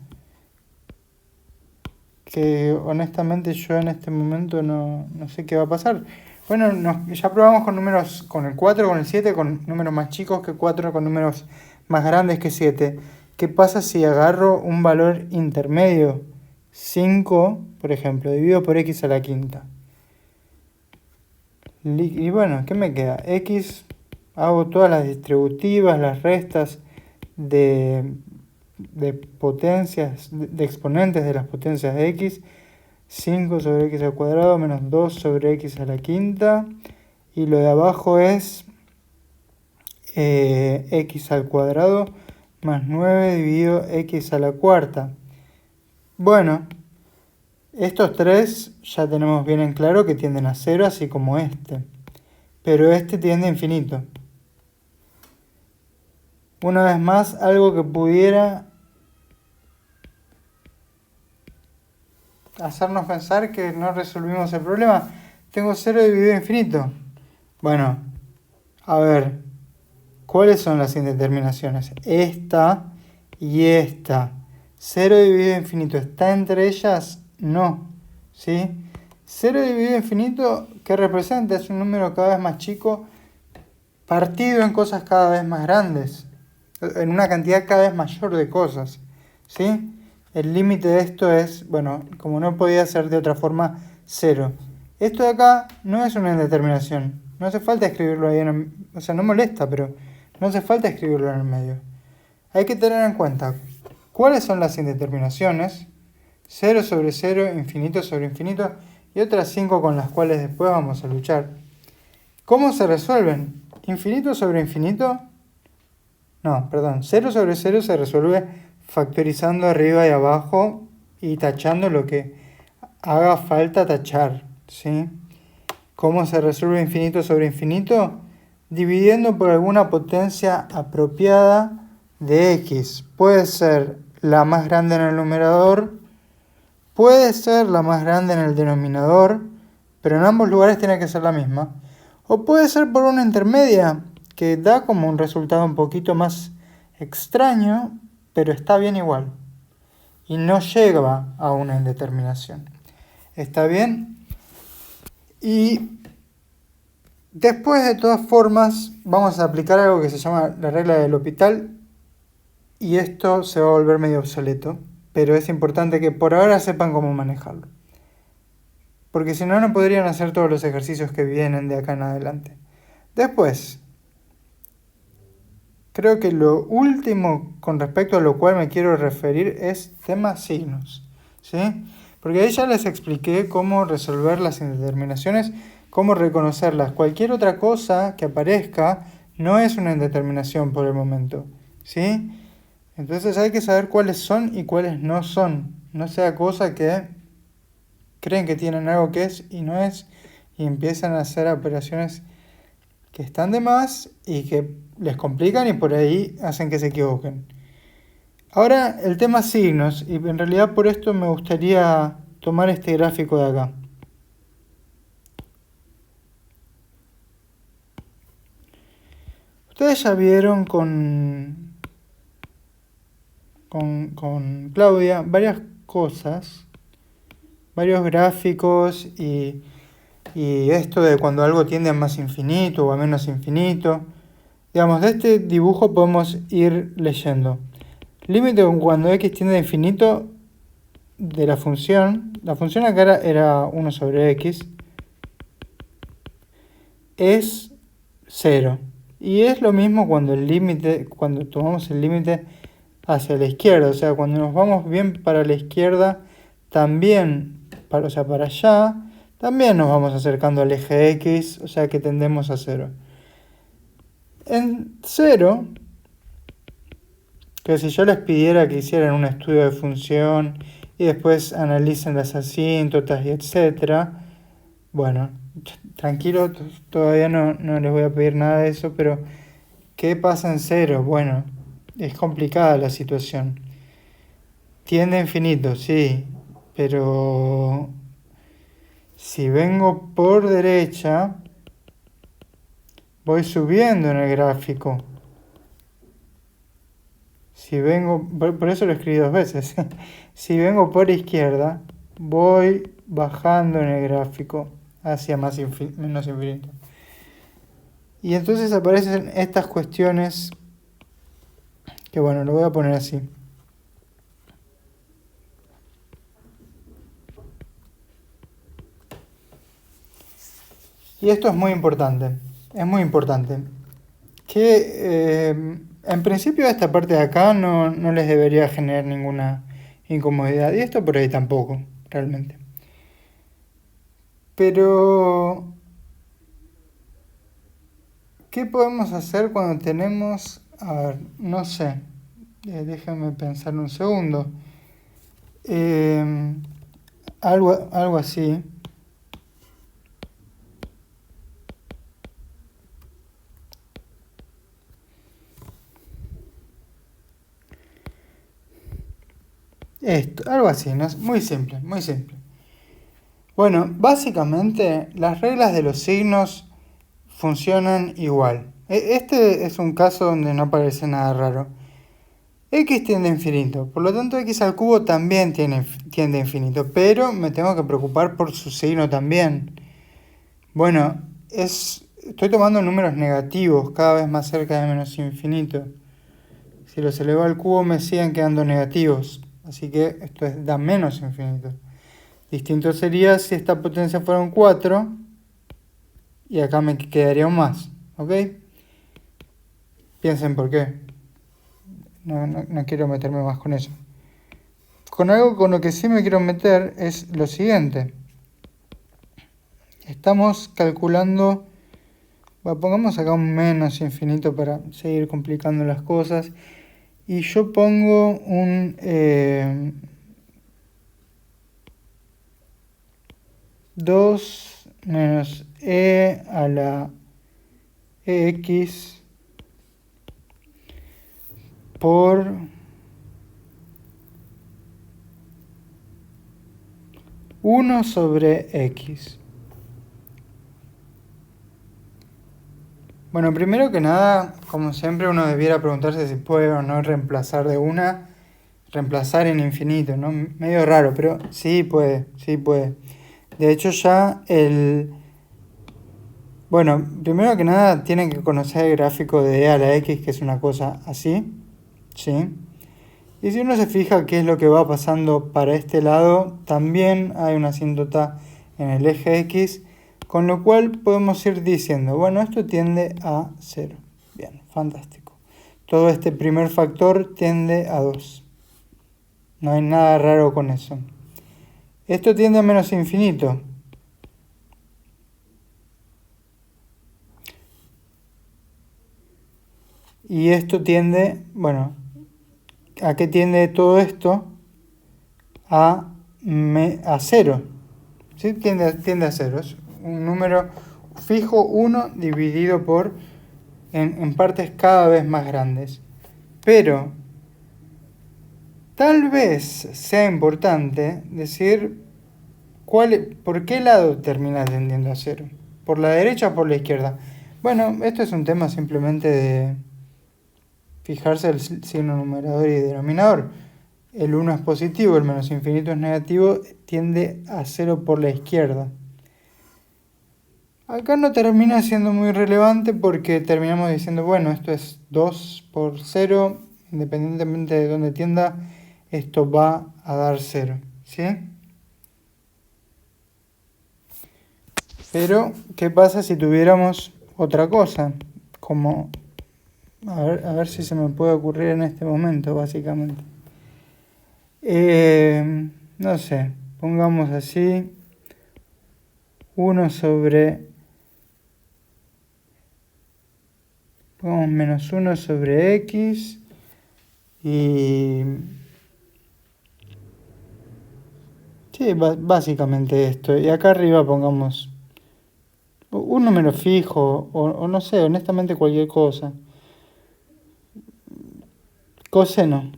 Que honestamente yo en este momento no sé qué va a pasar. Bueno, ya probamos con números, con el 4, con el 7, con números más chicos que 4, con números más grandes que 7. ¿Qué pasa si agarro un valor intermedio? 5, por ejemplo, dividido por x a la quinta. Y bueno, ¿qué me queda? X, hago todas las distributivas, las restas de potencias, de exponentes de las potencias de x. 5 sobre x al cuadrado menos 2 sobre x a la quinta. Y lo de abajo es x al cuadrado más 9 dividido x a la cuarta. Bueno, estos tres ya tenemos bien en claro que tienden a 0, así como este. Pero este tiende a infinito. Una vez más, algo que pudiera hacernos pensar que no resolvimos el problema. Tengo 0 dividido a infinito. Bueno, a ver, ¿cuáles son las indeterminaciones? Esta y esta. 0 dividido a infinito, ¿está entre ellas? No, ¿sí? 0 dividido a infinito, ¿qué representa? Es un número cada vez más chico partido en cosas cada vez más grandes, en una cantidad cada vez mayor de cosas, ¿sí? el límite de esto es, bueno, como no podía ser de otra forma, 0. Esto de acá no es una indeterminación. No hace falta escribirlo ahí o sea, no molesta, pero no hace falta escribirlo en el medio. Hay que tener en cuenta cuáles son las indeterminaciones, 0 sobre 0, infinito sobre infinito, y otras 5 con las cuales después vamos a luchar. ¿Cómo se resuelven? Infinito sobre infinito. No, perdón, 0 sobre 0 se resuelve factorizando arriba y abajo y tachando lo que haga falta tachar, ¿sí? ¿Cómo se resuelve infinito sobre infinito? Dividiendo por alguna potencia apropiada de x. Puede ser la más grande en el numerador, puede ser la más grande en el denominador, pero en ambos lugares tiene que ser la misma. O puede ser por una intermedia, que da como un resultado un poquito más extraño, pero está bien igual. Y no llega a una indeterminación. ¿Está bien? Y después, de todas formas, vamos a aplicar algo que se llama la regla del L'Hopital. Y esto se va a volver medio obsoleto, pero es importante que por ahora sepan cómo manejarlo. Porque si no, no podrían hacer todos los ejercicios que vienen de acá en adelante. Después, creo que lo último con respecto a lo cual me quiero referir es tema signos, ¿sí? Porque ahí ya les expliqué cómo resolver las indeterminaciones, cómo reconocerlas. Cualquier otra cosa que aparezca no es una indeterminación por el momento, ¿sí? Entonces hay que saber cuáles son y cuáles no son. No sea cosa que creen que tienen algo que es y no es, y empiezan a hacer operaciones que están de más y que les complican y por ahí hacen que se equivoquen. Ahora el tema signos, y en realidad por esto me gustaría tomar este gráfico de acá. Ustedes ya vieron con Claudia varias cosas, varios gráficos y esto de cuando algo tiende a más infinito o a menos infinito. Digamos, de este dibujo podemos ir leyendo. Límite cuando x tiende a infinito de la función acá era 1 sobre x, es 0. Y es lo mismo cuando cuando tomamos el límite hacia la izquierda, o sea, cuando nos vamos bien para la izquierda, también, para allá, también nos vamos acercando al eje x, o sea que tendemos a 0. En 0, que si yo les pidiera que hicieran un estudio de función y después analicen las asíntotas y etcétera, bueno, tranquilo, todavía no les voy a pedir nada de eso, pero ¿qué pasa en 0? Bueno, es complicada la situación. Tiende a infinito, sí, pero si vengo por derecha, voy subiendo en el gráfico. Si vengo, por eso lo escribí 2 veces. Si vengo por izquierda, voy bajando en el gráfico hacia menos infinito. Y entonces aparecen estas cuestiones que, bueno, lo voy a poner así. Y esto es muy importante, que en principio esta parte de acá no les debería generar ninguna incomodidad, y esto por ahí tampoco, realmente. Pero, ¿qué podemos hacer cuando tenemos, a ver, no sé, déjame pensar un segundo, algo así? Esto, algo así, ¿no? Muy simple, muy simple. Bueno, básicamente las reglas de los signos funcionan igual. Este es un caso donde no aparece nada raro. X tiende a infinito, por lo tanto x al cubo también tiende a infinito, pero me tengo que preocupar por su signo también. Bueno, estoy tomando números negativos cada vez más cerca de menos infinito. Si los elevo al cubo me siguen quedando negativos. Así que esto da menos infinito. Distinto sería si esta potencia fuera un 4 y acá me quedaría un más. ¿Ok? Piensen por qué. No quiero meterme más con eso. Con algo con lo que sí me quiero meter es lo siguiente. Estamos calculando, bueno, pongamos acá un menos infinito para seguir complicando las cosas. Y yo pongo un 2 menos e a la x por 1 sobre x. Bueno, primero que nada, como siempre, uno debiera preguntarse si puede o no reemplazar reemplazar en infinito, ¿no? Medio raro, pero sí puede, sí puede. De hecho ya bueno, primero que nada tienen que conocer el gráfico de e a la x, que es una cosa así, ¿sí? Y si uno se fija qué es lo que va pasando para este lado, también hay una asíntota en el eje x, con lo cual podemos ir diciendo, bueno, esto tiende a 0. Bien, fantástico. Todo este primer factor tiende a 2. No hay nada raro con eso. Esto tiende a menos infinito. Y esto tiende, bueno, ¿a qué tiende todo esto? A 0. ¿Sí? Tiende a 0. Es un número fijo 1 dividido por en partes cada vez más grandes. Pero tal vez sea importante decir por qué lado termina tendiendo a 0. ¿Por la derecha o por la izquierda? Bueno, esto es un tema simplemente de fijarse el signo numerador y denominador. El 1 es positivo, el menos infinito es negativo, tiende a 0 por la izquierda. Acá no termina siendo muy relevante porque terminamos diciendo, bueno, esto es 2 por 0, independientemente de dónde tienda, esto va a dar 0, ¿sí? Pero, ¿qué pasa si tuviéramos otra cosa? Como, a ver si se me puede ocurrir en este momento, básicamente. No sé, pongamos así, 1 sobre... Pongamos menos 1 sobre x y... Sí, básicamente esto. Y acá arriba pongamos un número fijo o no sé, honestamente cualquier cosa. Coseno.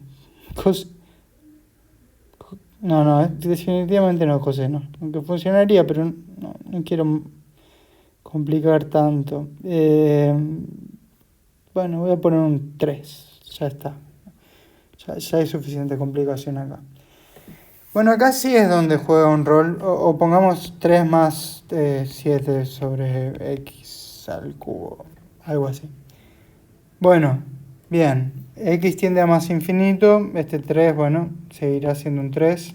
No, definitivamente no coseno. Aunque funcionaría, pero no quiero complicar tanto. Bueno, voy a poner un 3. Ya está. Ya hay suficiente complicación acá. Bueno, acá sí es donde juega un rol. O pongamos 3 más 7 sobre x al cubo. Algo así. Bueno, bien. X tiende a más infinito. Este 3, bueno, seguirá siendo un 3.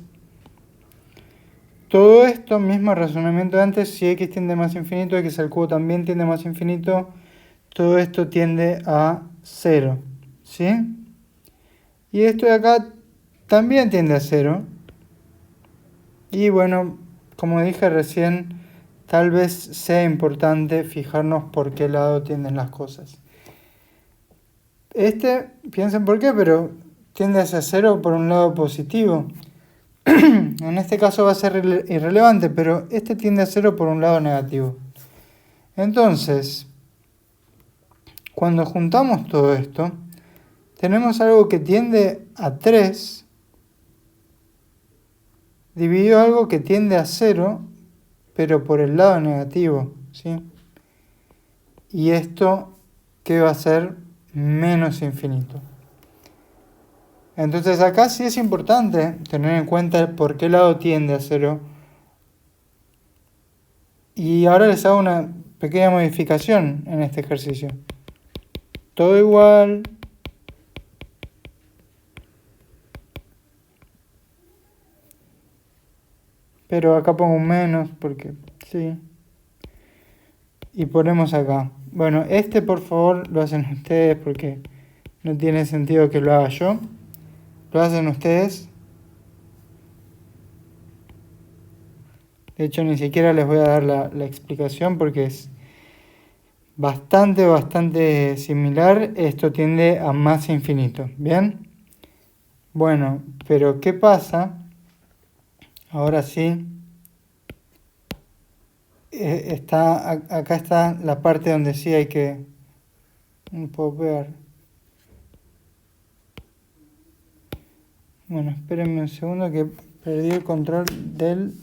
Todo esto, mismo razonamiento de antes, si x tiende a más infinito, x al cubo también tiende a más infinito. Todo esto tiende a 0. ¿Sí? Y esto de acá también tiende a 0. Y bueno, como dije recién, tal vez sea importante fijarnos por qué lado tienden las cosas. Piensen por qué, pero tiende hacia 0 por un lado positivo. En este caso va a ser irrelevante, pero este tiende a 0 por un lado negativo. Entonces, cuando juntamos todo esto, tenemos algo que tiende a 3 dividido algo que tiende a 0, pero por el lado negativo, ¿sí? Y esto, ¿qué va a ser? Menos infinito. Entonces acá sí es importante tener en cuenta por qué lado tiende a 0. Y ahora les hago una pequeña modificación en este ejercicio. Todo igual. pero acá pongo un menos porque sí. Y ponemos acá. Bueno, por favor lo hacen ustedes porque no tiene sentido que lo haga yo. Lo hacen ustedes. De hecho, ni siquiera les voy a dar la explicación porque es bastante similar. Esto tiende a más infinito. ¿Bien? Bueno, pero ¿qué pasa? Ahora sí. Acá está la parte donde sí hay que... No puedo ver. Bueno, espérenme un segundo que perdí el control del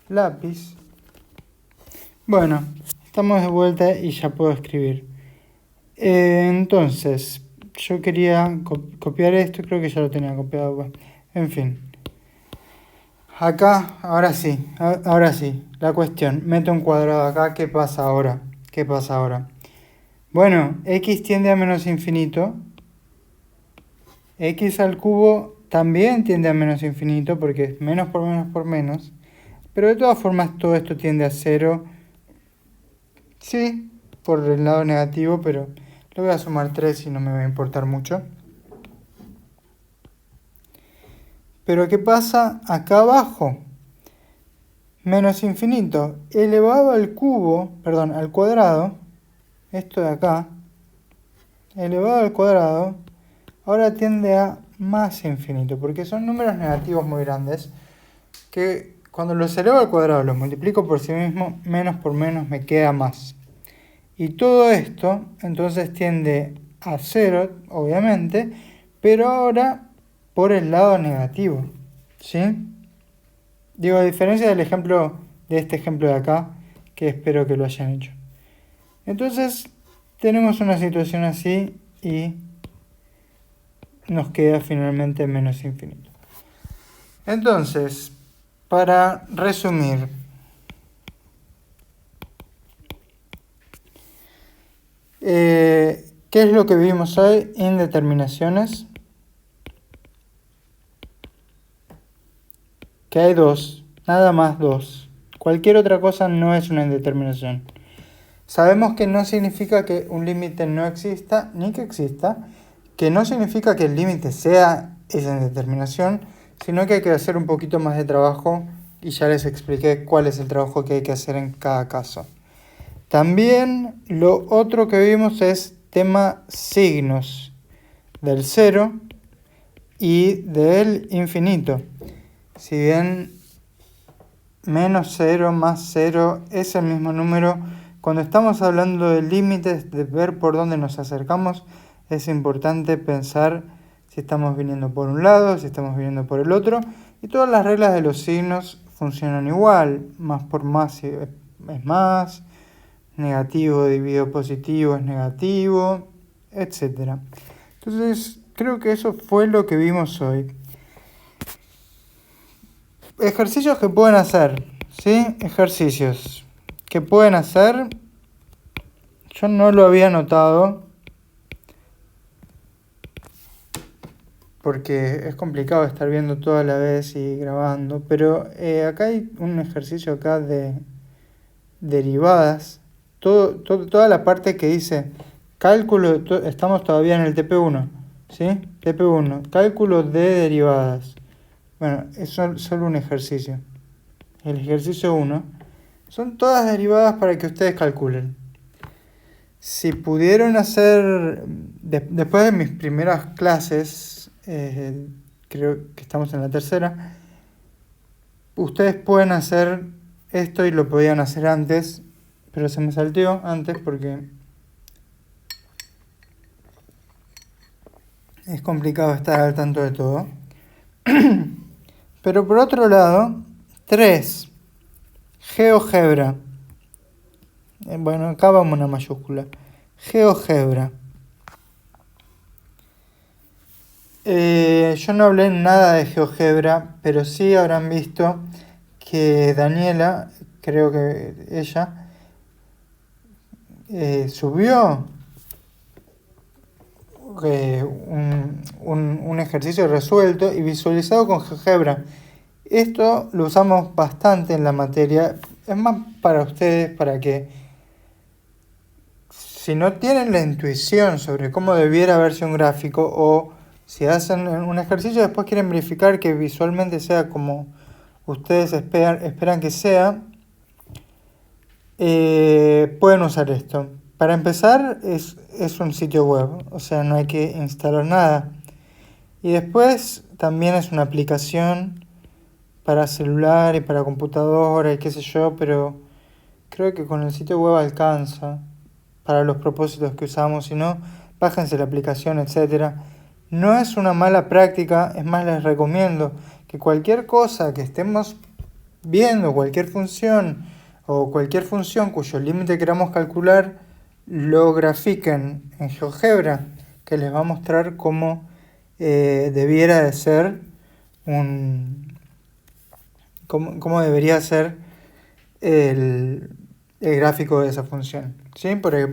lápiz. Bueno, estamos de vuelta y ya puedo escribir. Entonces, yo quería copiar esto, creo que ya lo tenía copiado. Bueno, en fin. Acá, ahora sí, la cuestión. Meto un cuadrado acá, ¿qué pasa ahora? Bueno, x tiende a menos infinito. X al cubo también tiende a menos infinito porque es menos por menos por menos. Pero de todas formas todo esto tiende a cero. Sí, por el lado negativo, pero le voy a sumar 3 y no me va a importar mucho. Pero ¿qué pasa acá abajo? Menos infinito elevado al cubo, perdón, al cuadrado. Esto de acá, elevado al cuadrado, ahora tiende a más infinito, porque son números negativos muy grandes, que cuando los elevo al cuadrado, los multiplico por sí mismo, menos por menos me queda más. Y todo esto, entonces, tiende a 0, obviamente, pero ahora por el lado negativo, ¿sí? Digo, a diferencia del ejemplo, de este ejemplo de acá, que espero que lo hayan hecho. Entonces, tenemos una situación así y nos queda finalmente menos infinito. Entonces, para resumir, ¿qué es lo que vimos hoy? Indeterminaciones. Que hay dos, nada más dos. Cualquier otra cosa no es una indeterminación. Sabemos que no significa que un límite no exista, ni que exista, que no significa que el límite sea esa indeterminación, sino que hay que hacer un poquito más de trabajo y ya les expliqué cuál es el trabajo que hay que hacer en cada caso. También lo otro que vimos es tema signos del cero y del infinito. Si bien menos 0 más 0 es el mismo número, cuando estamos hablando de límites, de ver por dónde nos acercamos, es importante pensar si estamos viniendo por un lado, si estamos viniendo por el otro, y todas las reglas de los signos funcionan igual, más por más es más, negativo dividido positivo es negativo, etc. Entonces, creo que eso fue lo que vimos hoy. Ejercicios que pueden hacer, ¿sí? Ejercicios que pueden hacer. Yo no lo había notado porque es complicado estar viendo todo a la vez y grabando, pero acá hay un ejercicio acá de derivadas. Toda la parte que dice cálculo, estamos todavía en el TP1, ¿sí? TP1, cálculo de derivadas. Bueno, es solo un ejercicio. El ejercicio 1 son todas derivadas para que ustedes calculen. Si pudieron hacer, después de mis primeras clases, creo que estamos en la tercera, ustedes pueden hacer esto y lo podían hacer antes, pero se me salteó antes porque es complicado estar al tanto de todo. Pero por otro lado, 3. GeoGebra. Bueno, acá vamos una mayúscula. GeoGebra. Yo no hablé nada de GeoGebra, pero sí habrán visto que Daniela, creo que ella, subió un ejercicio resuelto y visualizado con GeoGebra. Esto lo usamos bastante en la materia. Es más para ustedes, para que si no tienen la intuición sobre cómo debiera verse un gráfico o si hacen un ejercicio después quieren verificar que visualmente sea como ustedes esperan que sea, pueden usar esto. Para empezar es un sitio web, o sea, no hay que instalar nada. Y después también es una aplicación para celular y para computadora y qué sé yo, pero creo que con el sitio web alcanza para los propósitos que usamos. Si no, bájense la aplicación, etcétera. No es una mala práctica, es más, les recomiendo que cualquier cosa que estemos viendo, cualquier función o cualquier función cuyo límite queramos calcular, lo grafiquen en GeoGebra, que les va a mostrar cómo debiera de ser cómo debería ser el gráfico de esa función. ¿Sí? Por ahí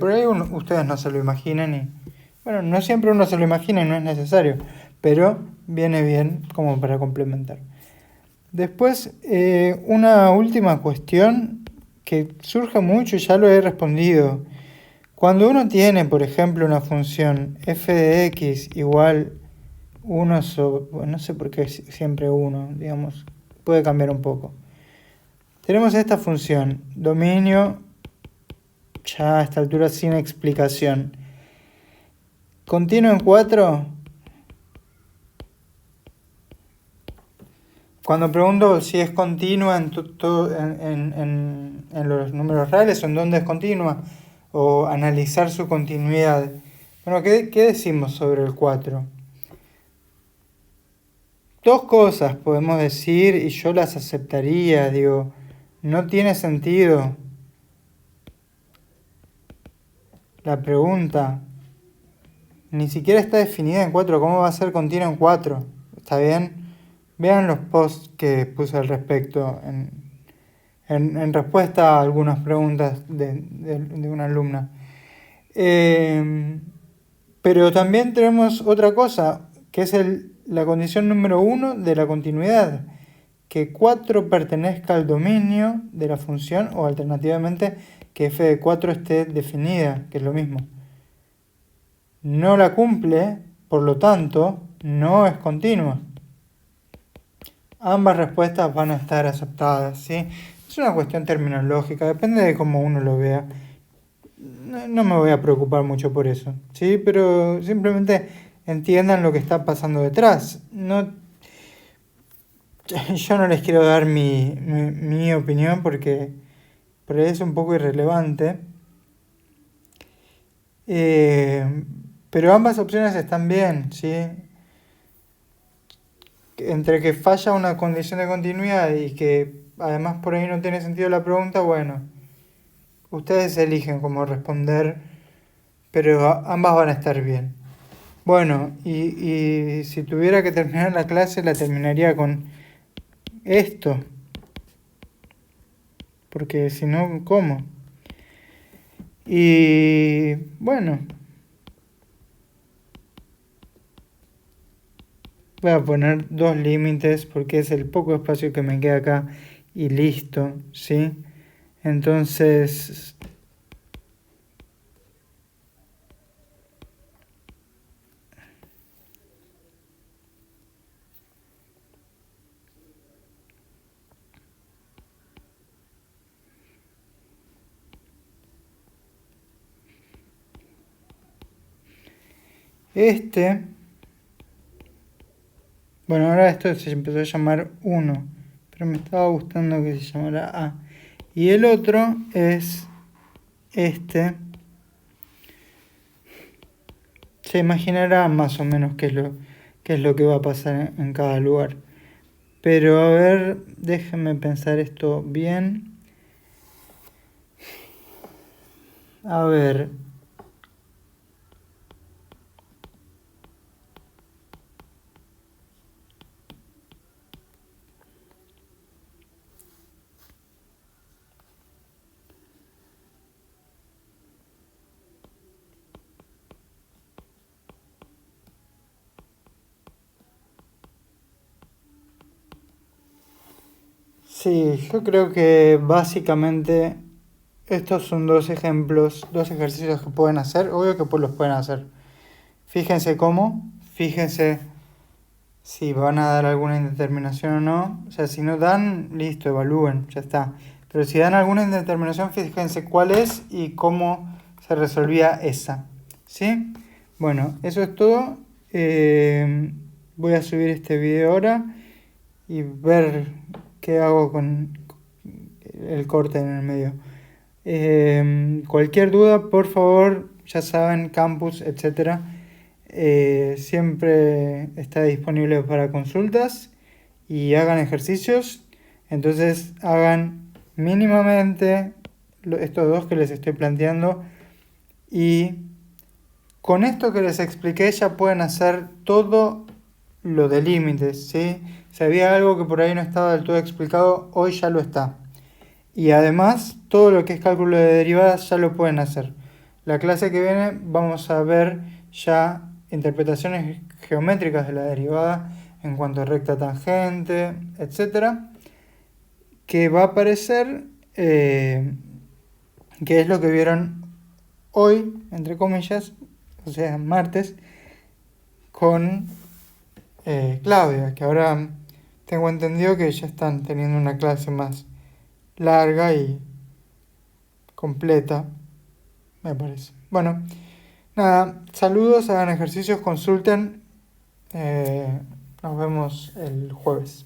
ustedes no se lo imaginen y, bueno, no siempre uno se lo imagina y no es necesario, pero viene bien como para complementar. Después, una última cuestión que surge mucho y ya lo he respondido. Cuando uno tiene, por ejemplo, una función f de x igual 1 sobre, no sé por qué siempre 1, digamos, puede cambiar un poco. Tenemos esta función, dominio, ya a esta altura sin explicación. Continuo en 4. Cuando pregunto si es continua en los números reales o en dónde es continua, o analizar su continuidad. Bueno, ¿qué decimos sobre el 4? Dos cosas podemos decir y yo las aceptaría, digo, no tiene sentido la pregunta. Ni siquiera está definida en 4, ¿cómo va a ser continua en 4? ¿Está bien? Vean los posts que puse al respecto en respuesta a algunas preguntas de una alumna. Pero también tenemos otra cosa, que es la condición número 1 de la continuidad, que 4 pertenezca al dominio de la función o alternativamente que f de 4 esté definida, que es lo mismo. No la cumple, por lo tanto, no es continua. Ambas respuestas van a estar aceptadas, ¿sí? Es una cuestión terminológica, depende de cómo uno lo vea. No me voy a preocupar mucho por eso, ¿sí? Pero simplemente entiendan lo que está pasando detrás. Yo no les quiero dar mi opinión porque es un poco irrelevante. Pero ambas opciones están bien, ¿sí? Entre que falla una condición de continuidad y que además por ahí no tiene sentido la pregunta, bueno, ustedes eligen cómo responder, pero ambas van a estar bien. Bueno, y si tuviera que terminar la clase, la terminaría con esto, porque si no, ¿cómo? Y bueno, voy a poner 2 límites porque es el poco espacio que me queda acá y listo, ¿sí? Entonces, bueno, ahora esto se empezó a llamar 1, pero me estaba gustando que se llamara A. Y el otro es se imaginará más o menos qué es lo que va a pasar en cada lugar. Pero a ver, déjenme pensar esto bien. A ver. Sí, yo creo que básicamente estos son dos ejemplos, dos ejercicios que pueden hacer. Obvio que pues los pueden hacer. Fíjense cómo, fíjense si van a dar alguna indeterminación o no. O sea, si no dan, listo, evalúen, ya está. Pero si dan alguna indeterminación, fíjense cuál es y cómo se resolvía esa. ¿Sí? Bueno, eso es todo. Voy a subir este video ahora y ver qué hago con el corte en el medio. Cualquier duda, por favor, ya saben, campus, etcétera. Siempre está disponible para consultas y hagan ejercicios. Entonces hagan mínimamente estos dos que les estoy planteando y con esto que les expliqué ya pueden hacer todo lo de límites, ¿sí? Si había algo que por ahí no estaba del todo explicado, hoy ya lo está. Y además, todo lo que es cálculo de derivadas ya lo pueden hacer. La clase que viene vamos a ver ya interpretaciones geométricas de la derivada en cuanto a recta tangente, etcétera, que va a aparecer, que es lo que vieron hoy, entre comillas, o sea, martes, con Claudia, que ahora tengo entendido que ya están teniendo una clase más larga y completa, me parece. Bueno, nada, saludos, hagan ejercicios, consulten. Nos vemos el jueves.